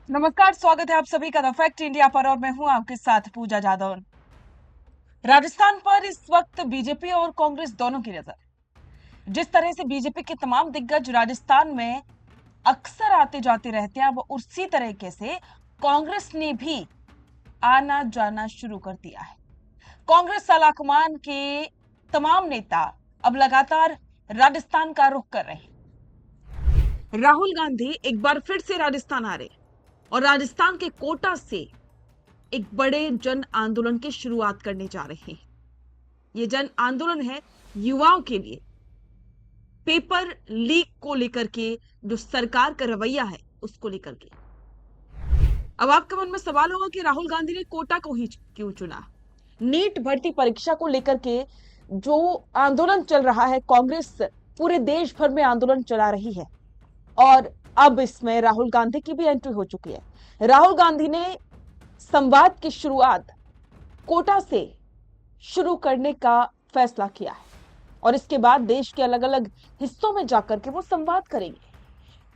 नमस्कार, स्वागत है आप सभी का द फैक्ट इंडिया पर और मैं हूं आपके साथ पूजा जादव। राजस्थान पर इस वक्त बीजेपी और कांग्रेस दोनों की नजर। जिस तरह से बीजेपी के तमाम दिग्गज राजस्थान में अक्सर आते जाते रहते हैं, वो उसी तरीके से कांग्रेस ने भी आना जाना शुरू कर दिया है। कांग्रेस आलाकमान के तमाम नेता अब लगातार राजस्थान का रुख कर रहे हैं। राहुल गांधी एक बार फिर से राजस्थान आ रहे हैं और राजस्थान के कोटा से एक बड़े जन आंदोलन की शुरुआत करने जा रहे हैं। ये जन आंदोलन है युवाओं के लिए पेपर लीक को लेकर के, जो सरकार का रवैया है उसको लेकर के। अब आपके मन में सवाल होगा कि राहुल गांधी ने कोटा को ही क्यों चुना। नीट भर्ती परीक्षा को लेकर के जो आंदोलन चल रहा है, कांग्रेस पूरे देश भर में आंदोलन चला रही है और अब इसमें राहुल गांधी की भी एंट्री हो चुकी है। राहुल गांधी ने संवाद की शुरुआत कोटा से शुरू करने का फैसला किया है और इसके बाद देश के अलग अलग हिस्सों में जाकर के वो संवाद करेंगे।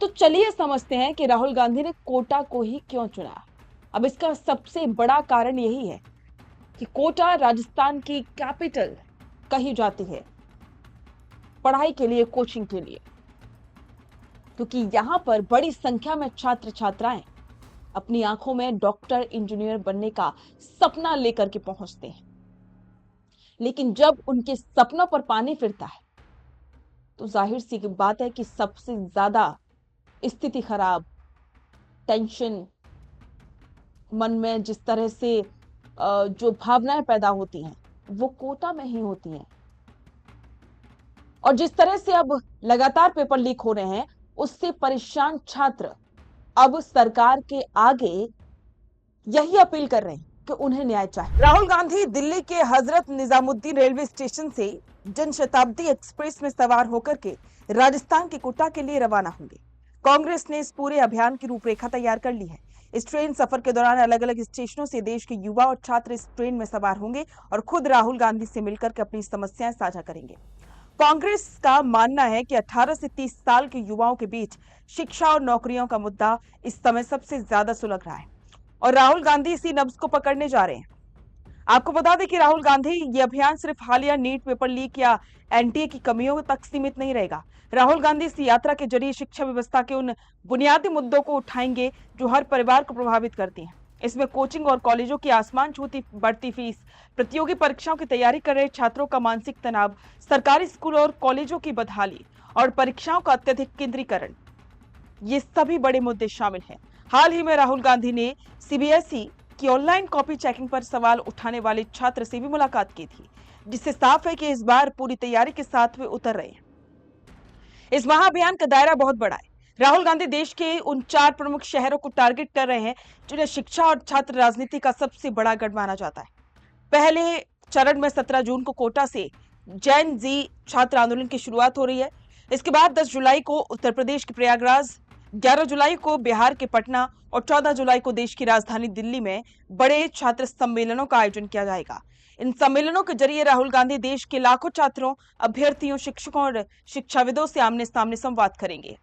तो चलिए समझते हैं कि राहुल गांधी ने कोटा को ही क्यों चुना। अब इसका सबसे बड़ा कारण यही है कि कोटा राजस्थान की कैपिटल कही जाती है पढ़ाई के लिए, कोचिंग के लिए, क्योंकि यहां पर बड़ी संख्या में छात्र छात्राएं अपनी आंखों में डॉक्टर, इंजीनियर बनने का सपना लेकर के पहुंचते हैं। लेकिन जब उनके सपनों पर पानी फिरता है तो जाहिर सी बात है कि सबसे ज्यादा स्थिति खराब, टेंशन, मन में जिस तरह से जो भावनाएं पैदा होती हैं वो कोटा में ही होती हैं। और जिस तरह से अब लगातार पेपर लीक हो रहे हैं उससे परेशान छात्र अब सरकार के आगे यही अपील कर रहे हैं कि उन्हें न्याय चाहिए। राहुल गांधी दिल्ली के हजरत निजामुद्दीन रेलवे स्टेशन से जनशताब्दी एक्सप्रेस में सवार होकर के राजस्थान के कोटा के लिए रवाना होंगे। कांग्रेस ने इस पूरे अभियान की रूपरेखा तैयार कर ली है। इस ट्रेन सफर के दौरान अलग अलग स्टेशनों से देश के युवा और छात्र इस ट्रेन में सवार होंगे और खुद राहुल गांधी से मिलकर के अपनी समस्याएं साझा करेंगे। कांग्रेस का मानना है कि 18 से 30 साल के युवाओं के बीच शिक्षा और नौकरियों का मुद्दा इस समय सबसे ज्यादा सुलग रहा है और राहुल गांधी इसी नब्ज को पकड़ने जा रहे हैं। आपको बता दें कि राहुल गांधी ये अभियान सिर्फ हालिया नीट पेपर लीक या एनटीए की कमियों तक सीमित नहीं रहेगा। राहुल गांधी इस यात्रा के जरिए शिक्षा व्यवस्था के उन बुनियादी मुद्दों को उठाएंगे जो हर परिवार को प्रभावित करती हैं। इसमें कोचिंग और कॉलेजों की आसमान छूती बढ़ती फीस, प्रतियोगी परीक्षाओं की तैयारी कर रहे छात्रों का मानसिक तनाव, सरकारी स्कूल और कॉलेजों की बदहाली और परीक्षाओं का अत्यधिक केंद्रीकरण, ये सभी बड़े मुद्दे शामिल हैं। हाल ही में राहुल गांधी ने सीबीएसई की ऑनलाइन कॉपी चेकिंग पर सवाल उठाने वाले छात्र से भी मुलाकात की थी, जिससे साफ है कि इस बार पूरी तैयारी के साथ वे उतर रहे हैं। इस महाअभियान का दायरा बहुत बड़ा है। राहुल गांधी देश के उन 4 प्रमुख शहरों को टारगेट कर रहे हैं जिन्हें शिक्षा और छात्र राजनीति का सबसे बड़ा गढ़ माना जाता है। पहले चरण में 17 जून को कोटा से जैन जी छात्र आंदोलन की शुरुआत हो रही है। इसके बाद 10 जुलाई को उत्तर प्रदेश के प्रयागराज, 11 जुलाई को बिहार के पटना और 14 जुलाई को देश की राजधानी दिल्ली में बड़े छात्र सम्मेलनों का आयोजन किया जाएगा। इन सम्मेलनों के जरिए राहुल गांधी देश के लाखों छात्रों, अभ्यर्थियों, शिक्षकों और शिक्षाविदों से आमने सामने संवाद करेंगे।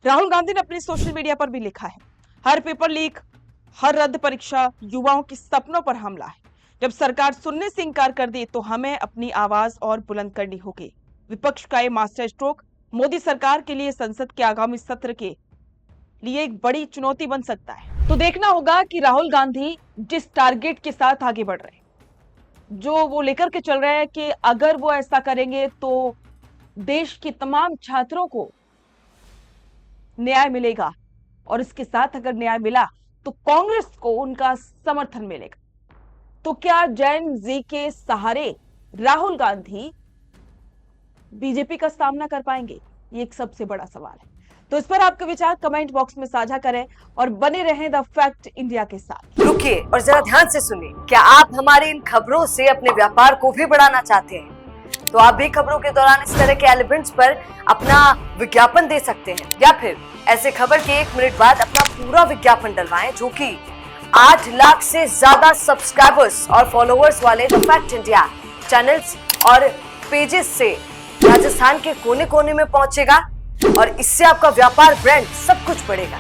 राहुल गांधी ने अपने सोशल मीडिया पर भी लिखा है, हर पेपर लीक, हर रद्द परीक्षा युवाओं के सपनों पर हमला है। जब सरकार सुनने से इंकार कर दे तो हमें अपनी आवाज और बुलंद करनी होगी। विपक्ष का ये मास्टर स्ट्रोक मोदी सरकार के लिए संसद के आगामी सत्र के लिए एक बड़ी चुनौती बन सकता है। तो देखना होगा कि राहुल गांधी जिस टारगेट के साथ आगे बढ़ रहे हैं, जो वो लेकर के चल रहे हैं कि अगर वो ऐसा करेंगे तो देश के तमाम छात्रों को न्याय मिलेगा और इसके साथ अगर न्याय मिला तो कांग्रेस को उनका समर्थन मिलेगा। तो क्या जैन जी के सहारे राहुल गांधी बीजेपी का सामना कर पाएंगे? ये एक सबसे बड़ा सवाल है। तो इस पर आपके विचार कमेंट बॉक्स में साझा करें और बने रहें द फैक्ट इंडिया के साथ। रुकिए और जरा ध्यान से सुनिए। क्या आप हमारे इन खबरों से अपने व्यापार को भी बढ़ाना चाहते हैं? तो आप भी खबरों के दौरान इस तरह के एलिमेंट्स पर अपना विज्ञापन दे सकते हैं या फिर ऐसे खबर के 1 मिनट बाद अपना पूरा विज्ञापन डलवाएं, जो कि 8 लाख से ज्यादा सब्सक्राइबर्स और फॉलोअर्स वाले द फैक्ट इंडिया चैनल्स और पेजेस से राजस्थान के कोने कोने में पहुंचेगा और इससे आपका व्यापार, ब्रांड सब कुछ बढ़ेगा।